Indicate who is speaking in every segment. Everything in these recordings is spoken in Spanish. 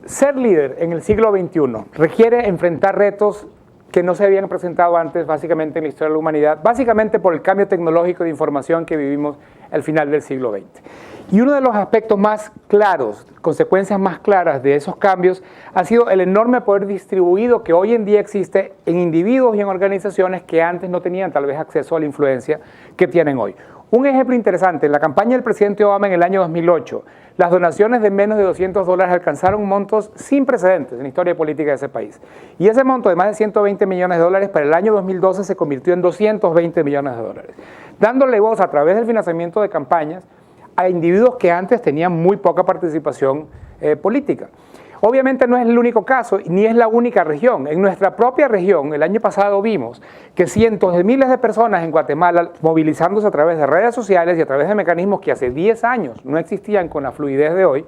Speaker 1: Ser líder en el siglo XXI requiere enfrentar retos que no se habían presentado antes, básicamente en la historia de la humanidad, básicamente por el cambio tecnológico de información que vivimos al final del siglo XX. Y uno de los aspectos más claros, consecuencias más claras de esos cambios, ha sido el enorme poder distribuido que hoy en día existe en individuos y en organizaciones que antes no tenían tal vez acceso a la influencia que tienen hoy. Un ejemplo interesante, en la campaña del presidente Obama en el año 2008, las donaciones de menos de $200 alcanzaron montos sin precedentes en la historia política de ese país. Y ese monto de más de $120 millones para el año 2012 se convirtió en $220 millones, dándole voz a través del financiamiento de campañas a individuos que antes tenían muy poca participación política. Obviamente no es el único caso, ni es la única región. En nuestra propia región, el año pasado vimos que cientos de miles de personas en Guatemala, movilizándose a través de redes sociales y a través de mecanismos que hace 10 años no existían con la fluidez de hoy,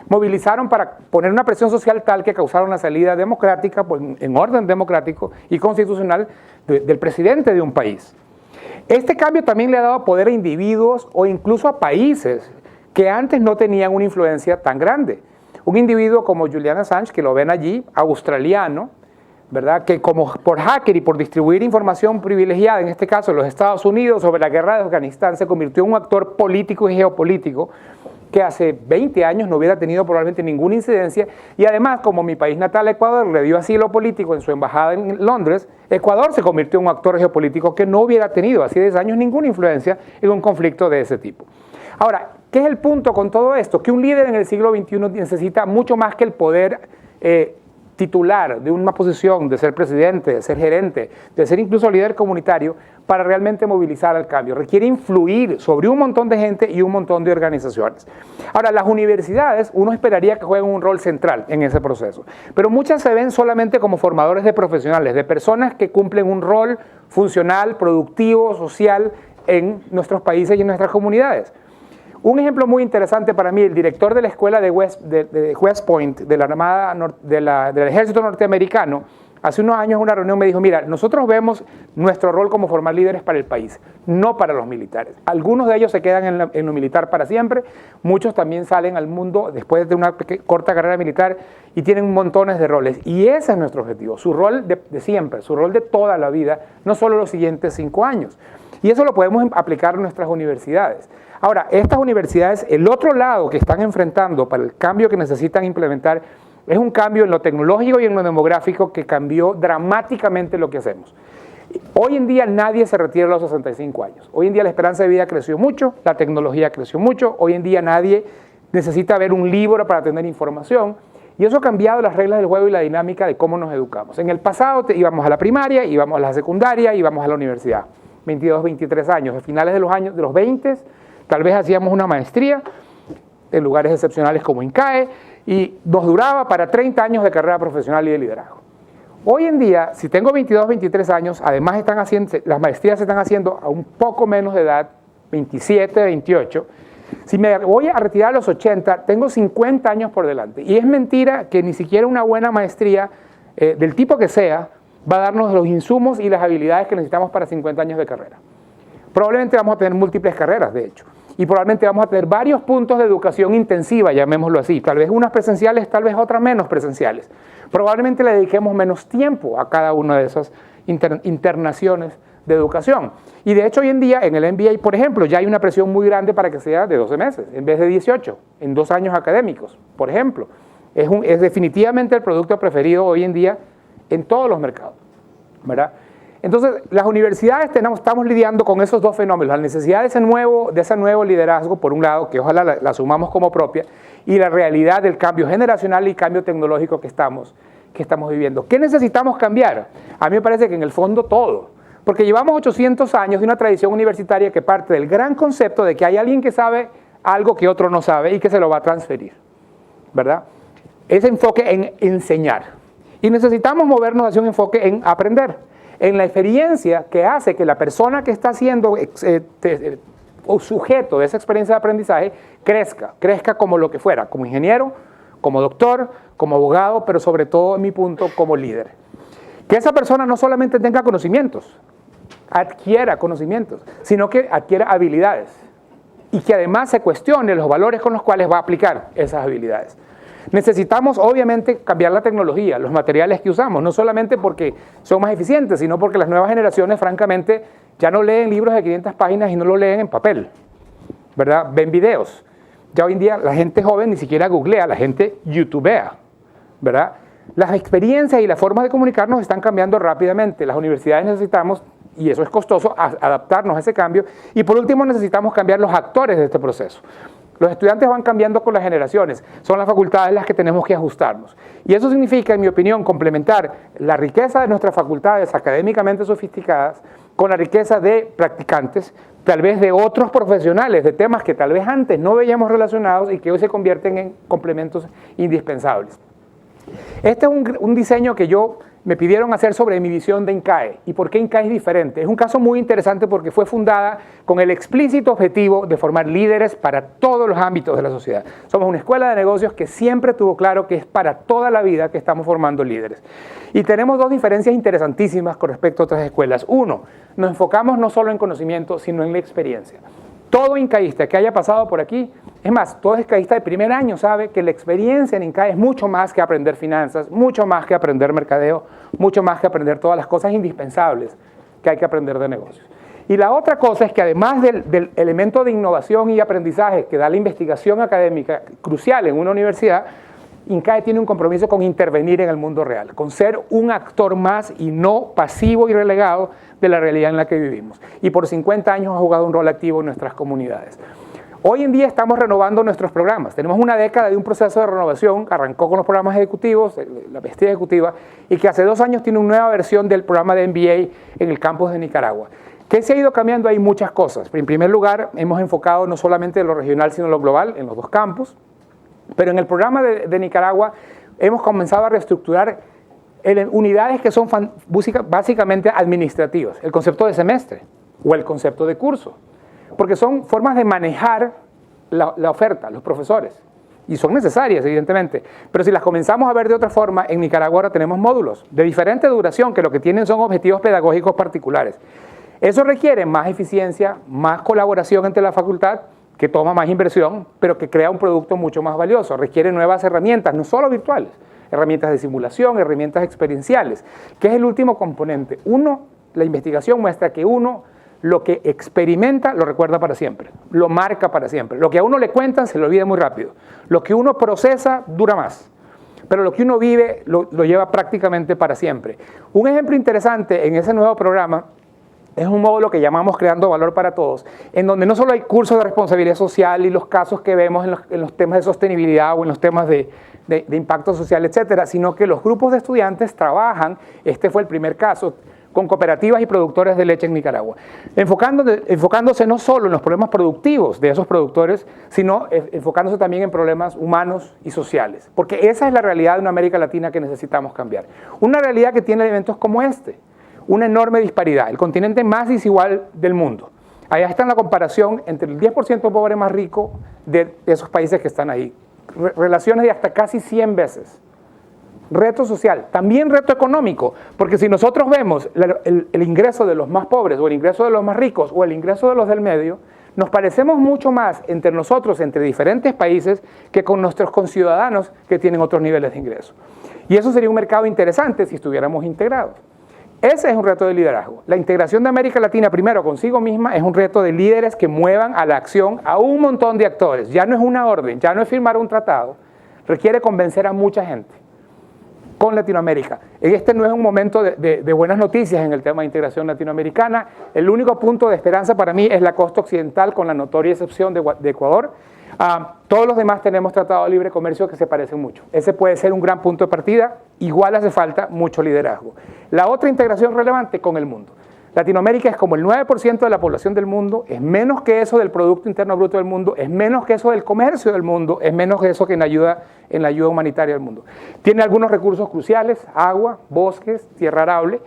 Speaker 1: movilizaron para poner una presión social tal que causaron la salida democrática, en orden democrático y constitucional, del presidente de un país. Este cambio también le ha dado poder a individuos o incluso a países que antes no tenían una influencia tan grande. Un individuo como Julian Assange, que lo ven allí, australiano, ¿verdad? Que como por hacker y por distribuir información privilegiada, en este caso en los Estados Unidos, sobre la guerra de Afganistán, se convirtió en un actor político y geopolítico que hace 20 años no hubiera tenido probablemente ninguna incidencia, y además, como mi país natal, Ecuador, le dio asilo político en su embajada en Londres, Ecuador se convirtió en un actor geopolítico que no hubiera tenido hace 10 años ninguna influencia en un conflicto de ese tipo. Ahora, ¿qué es el punto con todo esto? Que un líder en el siglo XXI necesita mucho más que el poder titular de una posición, de ser presidente, de ser gerente, de ser incluso líder comunitario, para realmente movilizar al cambio. Requiere influir sobre un montón de gente y un montón de organizaciones. Ahora, las universidades, uno esperaría que jueguen un rol central en ese proceso, pero muchas se ven solamente como formadores de profesionales, de personas que cumplen un rol funcional, productivo, social en nuestros países y en nuestras comunidades. Un ejemplo muy interesante para mí, el director de la escuela de West Point, de la Armada, del Ejército Norteamericano, hace unos años en una reunión me dijo, mira, nosotros vemos nuestro rol como formar líderes para el país, no para los militares. Algunos de ellos se quedan en lo militar para siempre, muchos también salen al mundo después de una corta carrera militar y tienen montones de roles. Y ese es nuestro objetivo, su rol de siempre, su rol de toda la vida, no solo los siguientes 5 años. Y eso lo podemos aplicar en nuestras universidades. Ahora, estas universidades, el otro lado que están enfrentando para el cambio que necesitan implementar es un cambio en lo tecnológico y en lo demográfico que cambió dramáticamente lo que hacemos. Hoy en día nadie se retira a los 65 años. Hoy en día la esperanza de vida creció mucho, la tecnología creció mucho. Hoy en día nadie necesita ver un libro para tener información. Y eso ha cambiado las reglas del juego y la dinámica de cómo nos educamos. En el pasado íbamos a la primaria, íbamos a la secundaria, íbamos a la universidad. 22, 23 años. A finales de los 20, tal vez hacíamos una maestría en lugares excepcionales como INCAE y nos duraba para 30 años de carrera profesional y de liderazgo. Hoy en día, si tengo 22, 23 años, además las maestrías se están haciendo a un poco menos de edad, 27, 28. Si me voy a retirar a los 80, tengo 50 años por delante. Y es mentira que ni siquiera una buena maestría, del tipo que sea, va a darnos los insumos y las habilidades que necesitamos para 50 años de carrera. Probablemente vamos a tener múltiples carreras, de hecho, y probablemente vamos a tener varios puntos de educación intensiva, llamémoslo así, tal vez unas presenciales, tal vez otras menos presenciales. Probablemente le dediquemos menos tiempo a cada una de esas internaciones de educación. Y de hecho hoy en día en el MBA, por ejemplo, ya hay una presión muy grande para que sea de 12 meses, en vez de 18, en 2 años académicos, por ejemplo. Es definitivamente el producto preferido hoy en día en todos los mercados, ¿verdad? Entonces, las universidades estamos lidiando con esos dos fenómenos, la necesidad de ese nuevo liderazgo, por un lado, que ojalá la asumamos como propia, y la realidad del cambio generacional y cambio tecnológico que estamos viviendo. ¿Qué necesitamos cambiar? A mí me parece que en el fondo todo, porque llevamos 800 años de una tradición universitaria que parte del gran concepto de que hay alguien que sabe algo que otro no sabe y que se lo va a transferir, ¿verdad? Ese enfoque en enseñar. Y necesitamos movernos hacia un enfoque en aprender, en la experiencia que hace que la persona que está siendo sujeto de esa experiencia de aprendizaje crezca como lo que fuera, como ingeniero, como doctor, como abogado, pero sobre todo, en mi punto, como líder. Que esa persona no solamente tenga conocimientos, adquiera conocimientos, sino que adquiera habilidades y que además se cuestione los valores con los cuales va a aplicar esas habilidades. Necesitamos, obviamente, cambiar la tecnología, los materiales que usamos, no solamente porque son más eficientes, sino porque las nuevas generaciones, francamente, ya no leen libros de 500 páginas y no lo leen en papel, ¿verdad? Ven videos. Ya hoy en día la gente joven ni siquiera googlea, la gente youtubea, ¿verdad? Las experiencias y las formas de comunicarnos están cambiando rápidamente. Las universidades necesitamos, y eso es costoso, adaptarnos a ese cambio. Y por último necesitamos cambiar los actores de este proceso. Los estudiantes van cambiando con las generaciones, son las facultades las que tenemos que ajustarnos. Y eso significa, en mi opinión, complementar la riqueza de nuestras facultades académicamente sofisticadas con la riqueza de practicantes, tal vez de otros profesionales, de temas que tal vez antes no veíamos relacionados y que hoy se convierten en complementos indispensables. Este es un diseño que me pidieron hacer sobre mi visión de INCAE. ¿Y por qué INCAE es diferente? Es un caso muy interesante porque fue fundada con el explícito objetivo de formar líderes para todos los ámbitos de la sociedad. Somos una escuela de negocios que siempre tuvo claro que es para toda la vida que estamos formando líderes. Y tenemos dos diferencias interesantísimas con respecto a otras escuelas. Uno, nos enfocamos no solo en conocimiento, sino en la experiencia. Todo incaísta que haya pasado por aquí, es más, todo incaísta de primer año sabe que la experiencia en INCAE es mucho más que aprender finanzas, mucho más que aprender mercadeo, mucho más que aprender todas las cosas indispensables que hay que aprender de negocios. Y la otra cosa es que además del elemento de innovación y aprendizaje que da la investigación académica crucial en una universidad, INCAE tiene un compromiso con intervenir en el mundo real, con ser un actor más y no pasivo y relegado de la realidad en la que vivimos. Y por 50 años ha jugado un rol activo en nuestras comunidades. Hoy en día estamos renovando nuestros programas. Tenemos una década de un proceso de renovación que arrancó con los programas ejecutivos, la bestia ejecutiva, y que hace 2 años tiene una nueva versión del programa de MBA en el campus de Nicaragua. ¿Qué se ha ido cambiando? Hay muchas cosas. En primer lugar, hemos enfocado no solamente en lo regional, sino en lo global, en los 2 campus. Pero en el programa de Nicaragua hemos comenzado a reestructurar unidades que son básicamente administrativas, el concepto de semestre o el concepto de curso, porque son formas de manejar la oferta, los profesores, y son necesarias evidentemente, pero si las comenzamos a ver de otra forma, en Nicaragua ahora tenemos módulos de diferente duración que lo que tienen son objetivos pedagógicos particulares. Eso requiere más eficiencia, más colaboración entre la facultad, que toma más inversión, pero que crea un producto mucho más valioso, requiere nuevas herramientas, no solo virtuales, herramientas de simulación, herramientas experienciales, que es el último componente. La investigación muestra que lo que experimenta lo recuerda para siempre, lo marca para siempre. Lo que a uno le cuentan se le olvida muy rápido. Lo que uno procesa dura más, pero lo que uno vive lo lleva prácticamente para siempre. Un ejemplo interesante en ese nuevo programa es un módulo que llamamos Creando Valor para Todos, en donde no solo hay cursos de responsabilidad social y los casos que vemos en los temas de sostenibilidad o en los temas de impacto social, etcétera, sino que los grupos de estudiantes trabajan, este fue el primer caso, con cooperativas y productores de leche en Nicaragua, enfocándose no solo en los problemas productivos de esos productores, sino enfocándose también en problemas humanos y sociales, porque esa es la realidad de una América Latina que necesitamos cambiar. Una realidad que tiene elementos como este, una enorme disparidad, el continente más desigual del mundo. Allá está la comparación entre el 10% pobre más rico de esos países que están ahí. Relaciones de hasta casi 100 veces. Reto social, también reto económico, porque si nosotros vemos el ingreso de los más pobres o el ingreso de los más ricos o el ingreso de los del medio, nos parecemos mucho más entre nosotros, entre diferentes países, que con nuestros conciudadanos que tienen otros niveles de ingreso. Y eso sería un mercado interesante si estuviéramos integrados. Ese es un reto de liderazgo. La integración de América Latina, primero consigo misma, es un reto de líderes que muevan a la acción a un montón de actores. Ya no es una orden, ya no es firmar un tratado, requiere convencer a mucha gente con Latinoamérica. Este no es un momento de buenas noticias en el tema de integración latinoamericana. El único punto de esperanza para mí es la costa occidental, con la notoria excepción de Ecuador. Todos los demás tenemos tratado de libre comercio que se parecen mucho. Ese puede ser un gran punto de partida. Igual hace falta mucho liderazgo. La otra integración relevante con el mundo. Latinoamérica es como el 9% de la población del mundo, es menos que eso del Producto Interno Bruto del mundo, es menos que eso del comercio del mundo, es menos que eso que en la ayuda humanitaria del mundo. Tiene algunos recursos cruciales, agua, bosques, tierra arable,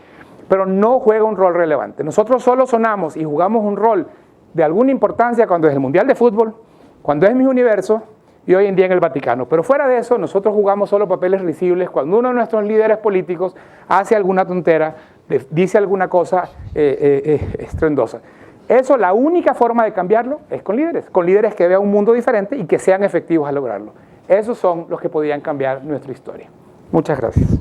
Speaker 1: pero no juega un rol relevante. Nosotros solo sonamos y jugamos un rol de alguna importancia cuando es el Mundial de Fútbol, cuando es Miss Universo y hoy en día en el Vaticano. Pero fuera de eso, nosotros jugamos solo papeles risibles cuando uno de nuestros líderes políticos hace alguna tontera, dice alguna cosa estruendosa. Eso, la única forma de cambiarlo es con líderes que vean un mundo diferente y que sean efectivos a lograrlo. Esos son los que podían cambiar nuestra historia. Muchas gracias.